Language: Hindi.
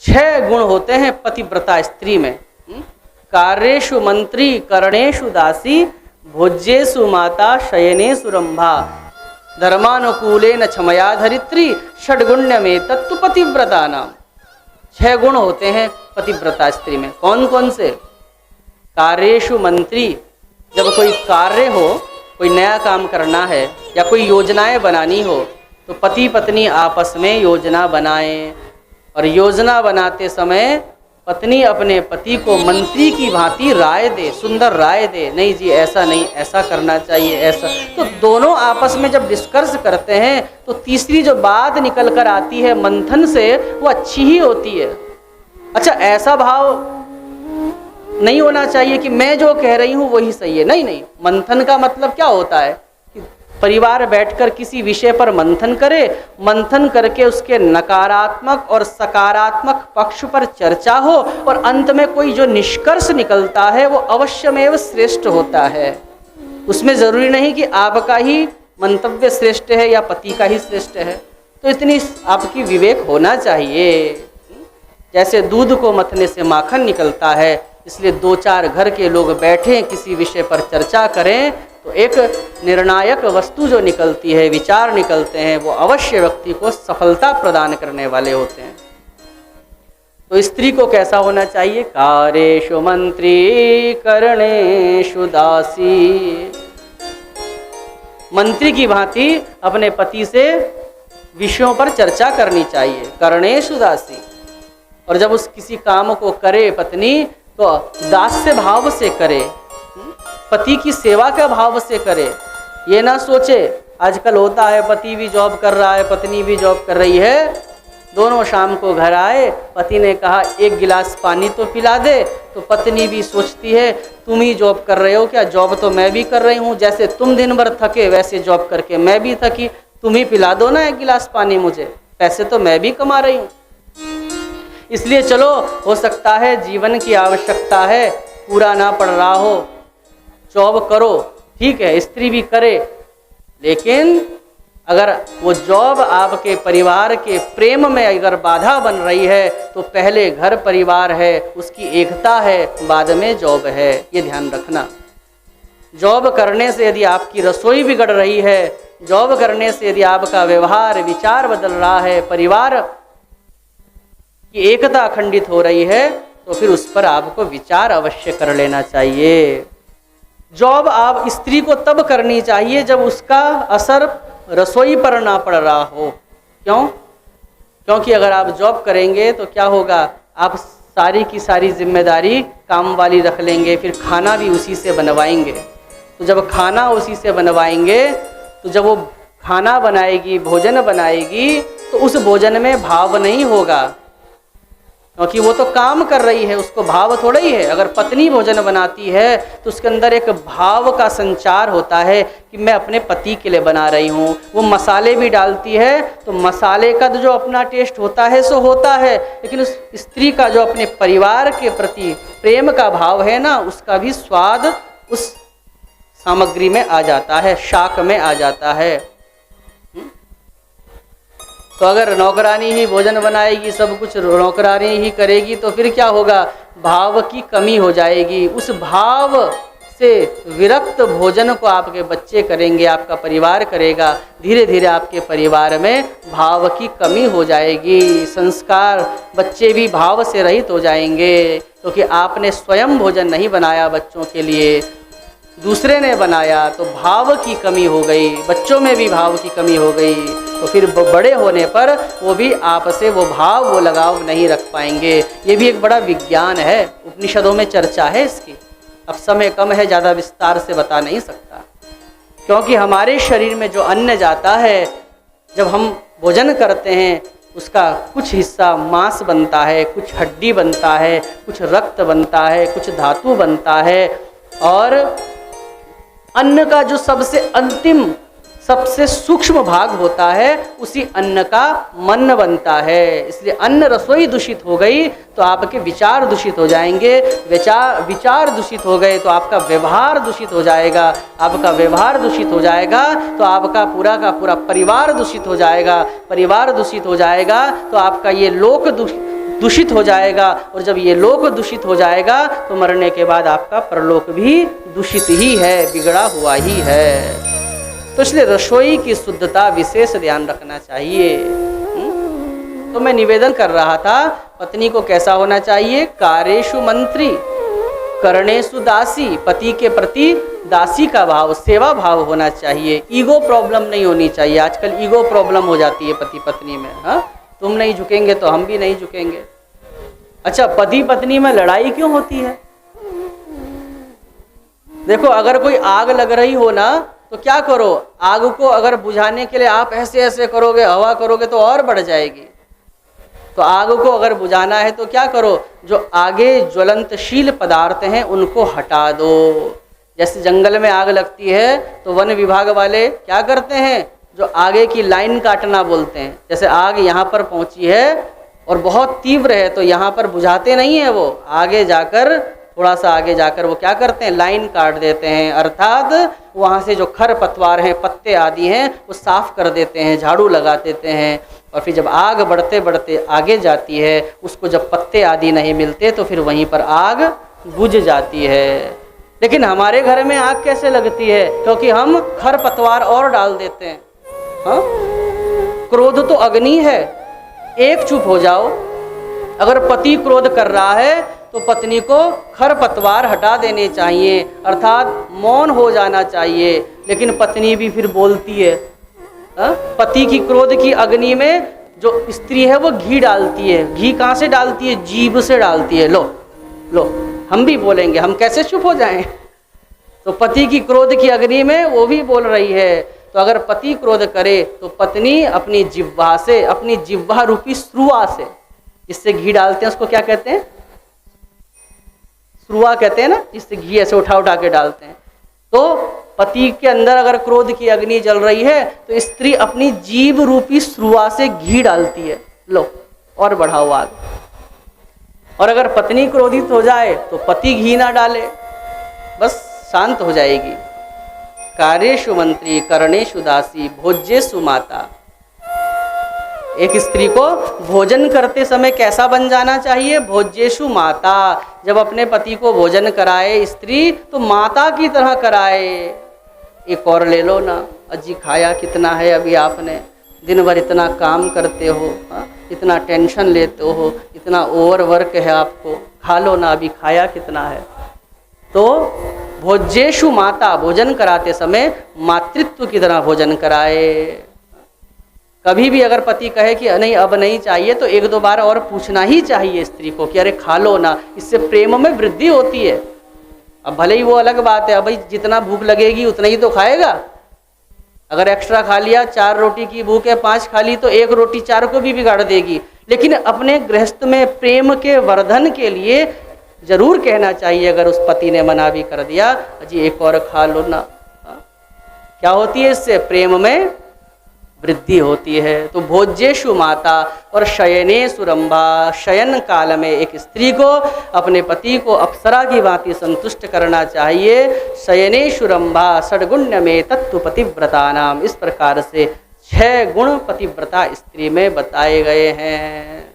6 गुण होते हैं पतिव्रता स्त्री में। कार्येषु मंत्री, करणेषु दासी, भोज्येषु माता, शयनेषु रंभा, धर्मानुकूलेन क्षमया धरित्री, षड्गुण्य में तत्व पतिव्रता नाम। 6 गुण होते हैं पतिव्रता स्त्री में। कौन कौन से? कार्येषु मंत्री, जब कोई कार्य हो, कोई नया काम करना है या कोई योजनाएं बनानी हो तो पति पत्नी आपस में योजना बनाएं, और योजना बनाते समय पत्नी अपने पति को मंत्री की भांति राय दे, सुंदर राय दे, नहीं जी ऐसा नहीं, ऐसा करना चाहिए, ऐसा। तो दोनों आपस में जब डिस्कस करते हैं तो तीसरी जो बात निकल कर आती है मंथन से, वो अच्छी ही होती है। अच्छा, ऐसा भाव नहीं होना चाहिए कि मैं जो कह रही हूँ वही सही है। नहीं नहीं, मंथन का मतलब क्या होता है कि परिवार बैठकर किसी विषय पर मंथन करे, मंथन करके उसके नकारात्मक और सकारात्मक पक्ष पर चर्चा हो, और अंत में कोई जो निष्कर्ष निकलता है वो अवश्यमेव श्रेष्ठ होता है। उसमें ज़रूरी नहीं कि आपका ही मंतव्य श्रेष्ठ है या पति का ही श्रेष्ठ है। तो इतनी आपकी विवेक होना चाहिए। जैसे दूध को मथने से माखन निकलता है, इसलिए 2-4 घर के लोग बैठें, किसी विषय पर चर्चा करें तो एक निर्णायक वस्तु जो निकलती है, विचार निकलते हैं, वो अवश्य व्यक्ति को सफलता प्रदान करने वाले होते हैं। तो स्त्री को कैसा होना चाहिए? कार्येषु मंत्री, करणेषु दासी। मंत्री की भांति अपने पति से विषयों पर चर्चा करनी चाहिए। करणेषु दासी, और जब उस किसी काम को करे पत्नी तो दास्य भाव से करे, पति की सेवा का भाव से करे। ये ना सोचे, आजकल होता है पति भी जॉब कर रहा है, पत्नी भी जॉब कर रही है, दोनों शाम को घर आए, पति ने कहा 1 गिलास पानी तो पिला दे, तो पत्नी भी सोचती है तुम ही जॉब कर रहे हो क्या? जॉब तो मैं भी कर रही हूँ, जैसे तुम दिन भर थके वैसे जॉब करके मैं भी थकी, तुम ही पिला दो ना 1 गिलास पानी मुझे, पैसे तो मैं भी कमा रही हूँ। इसलिए चलो, हो सकता है जीवन की आवश्यकता है, पूरा ना पड़ रहा हो, जॉब करो, ठीक है, स्त्री भी करे, लेकिन अगर वो जॉब आपके परिवार के प्रेम में अगर बाधा बन रही है तो पहले घर परिवार है, उसकी एकता है, बाद में जॉब है, ये ध्यान रखना। जॉब करने से यदि आपकी रसोई बिगड़ रही है, जॉब करने से यदि आपका व्यवहार विचार बदल रहा है, परिवार की एकता अखंडित हो रही है, तो फिर उस पर आपको विचार अवश्य कर लेना चाहिए। जॉब आप स्त्री को तब करनी चाहिए जब उसका असर रसोई पर ना पड़ रहा हो। क्यों? क्योंकि अगर आप जॉब करेंगे तो क्या होगा, आप सारी की सारी जिम्मेदारी काम वाली रख लेंगे, फिर खाना भी उसी से बनवाएंगे। तो जब खाना उसी से बनवाएंगे तो जब वो खाना बनाएगी, भोजन बनाएगी, तो उस भोजन में भाव नहीं होगा, क्योंकि वो तो काम कर रही है, उसको भाव थोड़ा ही है। अगर पत्नी भोजन बनाती है तो उसके अंदर एक भाव का संचार होता है कि मैं अपने पति के लिए बना रही हूँ। वो मसाले भी डालती है तो मसाले का जो अपना टेस्ट होता है सो होता है, लेकिन उस स्त्री का जो अपने परिवार के प्रति प्रेम का भाव है ना, उसका भी स्वाद उस सामग्री में आ जाता है, शाक में आ जाता है। तो अगर नौकरानी ही भोजन बनाएगी, सब कुछ नौकरानी ही करेगी, तो फिर क्या होगा, भाव की कमी हो जाएगी। उस भाव से विरक्त भोजन को आपके बच्चे करेंगे, आपका परिवार करेगा, धीरे धीरे आपके परिवार में भाव की कमी हो जाएगी, संस्कार, बच्चे भी भाव से रहित हो जाएंगे, क्योंकि आपने स्वयं भोजन नहीं बनाया बच्चों के लिए, दूसरे ने बनाया, तो भाव की कमी हो गई, बच्चों में भी भाव की कमी हो गई। तो फिर बड़े होने पर वो भी आपसे वो भाव, वो लगाव नहीं रख पाएंगे। ये भी एक बड़ा विज्ञान है, उपनिषदों में चर्चा है इसकी। अब समय कम है, ज़्यादा विस्तार से बता नहीं सकता, क्योंकि हमारे शरीर में जो अन्न जाता है, जब हम भोजन करते हैं, उसका कुछ हिस्सा मांस बनता है, कुछ हड्डी बनता है, कुछ रक्त बनता है, कुछ धातु बनता है, और अन्न का जो सबसे अंतिम, सबसे सूक्ष्म भाग होता है, उसी अन्न का मन बनता है। इसलिए अन्न रसोई दूषित हो गई तो आपके विचार दूषित हो जाएंगे, विचार दूषित हो गए तो आपका व्यवहार दूषित हो जाएगा, आपका व्यवहार दूषित हो जाएगा तो आपका पूरा का पूरा परिवार दूषित हो जाएगा, परिवार दूषित हो जाएगा तो आपका ये लोक दूषित हो जाएगा, और जब ये लोक दूषित हो जाएगा तो मरने के बाद आपका परलोक भी दूषित ही है, बिगड़ा हुआ ही है। तो इसलिए रसोई की शुद्धता विशेष ध्यान रखना चाहिए। तो मैं निवेदन कर रहा था, पत्नी को कैसा होना चाहिए? कार्येषु मंत्री करणेषु दासी, पति के प्रति दासी का भाव, सेवा भाव होना चाहिए। ईगो प्रॉब्लम नहीं होनी चाहिए। आजकल ईगो प्रॉब्लम हो जाती है पति पत्नी में। हाँ, तुम नहीं झुकेंगे तो हम भी नहीं झुकेंगे। अच्छा, पति पत्नी में लड़ाई क्यों होती है? देखो, अगर कोई आग लग रही हो ना तो क्या करो, आग को अगर बुझाने के लिए आप ऐसे ऐसे करोगे, हवा करोगे तो और बढ़ जाएगी। तो आग को अगर बुझाना है तो क्या करो, जो आगे ज्वलंतशील पदार्थ हैं उनको हटा दो। जैसे जंगल में आग लगती है तो वन विभाग वाले क्या करते हैं, जो आगे की लाइन काटना बोलते हैं। जैसे आग यहाँ पर पहुँची है और बहुत तीव्र है तो यहाँ पर बुझाते नहीं है, वो आगे जाकर, थोड़ा सा आगे जाकर वो क्या करते हैं, लाइन काट देते हैं। अर्थात वहाँ से जो खर पतवार हैं, पत्ते आदि हैं, वो साफ कर देते हैं, झाड़ू लगा देते हैं। और फिर जब आग बढ़ते बढ़ते आगे जाती है, उसको जब पत्ते आदि नहीं मिलते तो फिर वहीं पर आग बुझ जाती है। लेकिन हमारे घर में आग कैसे लगती है? क्योंकि हम खर पतवार और डाल देते हैं। हाँ, क्रोध तो अग्नि है। एक चुप हो जाओ, अगर पति क्रोध कर रहा है तो पत्नी को खर पतवार हटा देने चाहिए, अर्थात मौन हो जाना चाहिए। लेकिन पत्नी भी फिर बोलती है। पति की क्रोध की अग्नि में जो स्त्री है वो घी डालती है। घी कहाँ से डालती है? जीभ से डालती है। लो लो, हम भी बोलेंगे, हम कैसे चुप हो जाएं? तो पति की क्रोध की अग्नि में वो भी बोल रही है। तो अगर पति क्रोध करे तो पत्नी अपनी जिह्वा से, अपनी जिह्वा रूपी श्रुआ से, जिससे घी डालते हैं उसको क्या कहते हैं? श्रुआ कहते हैं ना, जिससे घी ऐसे उठा उठा के डालते हैं। तो पति के अंदर अगर क्रोध की अग्नि जल रही है तो स्त्री अपनी जीभ रूपी श्रुआ से घी डालती है। लो, और बढ़ाओ आग। और अगर पत्नी क्रोधित हो जाए तो पति घी ना डाले, बस शांत हो जाएगी। कार्येषु मंत्री करणेषु दासी भोज्येषु माता। एक स्त्री को भोजन करते समय कैसा बन जाना चाहिए? भोज्येषु माता। जब अपने पति को भोजन कराए स्त्री तो माता की तरह कराए। एक और ले लो ना, अजी खाया कितना है अभी आपने? दिन भर इतना काम करते हो, इतना टेंशन लेते हो, इतना ओवर वर्क है आपको, खा लो ना, अभी खाया कितना है? तो भोज्येषु माता, भोजन कराते समय मातृत्व की तरह भोजन कराए। कभी भी अगर पति कहे कि नहीं अब नहीं चाहिए तो एक दो बार और पूछना ही चाहिए स्त्री को कि अरे खा लो ना, इससे प्रेम में वृद्धि होती है। अब भले ही वो अलग बात है, अब भाई जितना भूख लगेगी उतना ही तो खाएगा। अगर एक्स्ट्रा खा लिया, 4 रोटी की भूख है 5 खा ली तो 1 रोटी 4 को भी बिगाड़ देगी। लेकिन अपने गृहस्थ में प्रेम के वर्धन के लिए जरूर कहना चाहिए। अगर उस पति ने मना भी कर दिया, जी एक और खा लो ना, क्या होती है इससे? प्रेम में वृद्धि होती है। तो भोज्येषु माता और शयनेषु रंभा। शयन काल में एक स्त्री को अपने पति को अप्सरा की भांति संतुष्ट करना चाहिए। शयनेषु रंभा षड्गुण्य में तत्व पतिव्रता नाम। इस प्रकार से 6 गुण पतिव्रता स्त्री में बताए गए हैं।